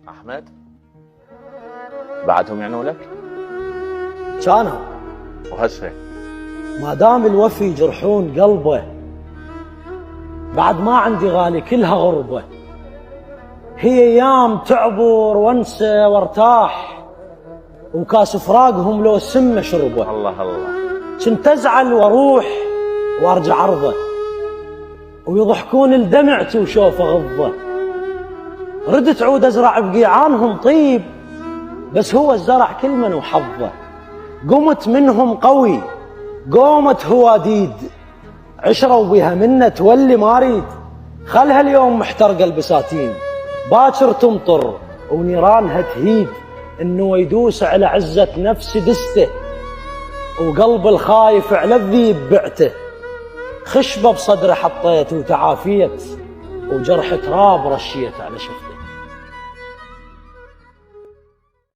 أحمد بعدهم يعنوا لك؟ كانوا. وهسه ما دام الوفي يجرحون قلبه، بعد ما عندي غالي كلها غربة. هي أيام تعبر وانسى وارتاح، وكاس فراقهم لو سمه شربه. الله الله. كنت أزعل واروح وارجع أرضه، ويضحكون لدمعتي وشوف غضه. ردت عود أزرع بقيعانهم طيب، بس هو الزرع كل من وحظه. قمت منهم قوي، قومت هواديد، عشروا بها منه تولي ما اريد. خلها اليوم محترقه البساتين، باكر تمطر ونيرانها تهيد. انه يدوس على عزة نفس دسته، وقلب الخايف على الذيب بعته. خشبه بصدره حطيت وتعافيت، وجرح تراب رشيت على شفته.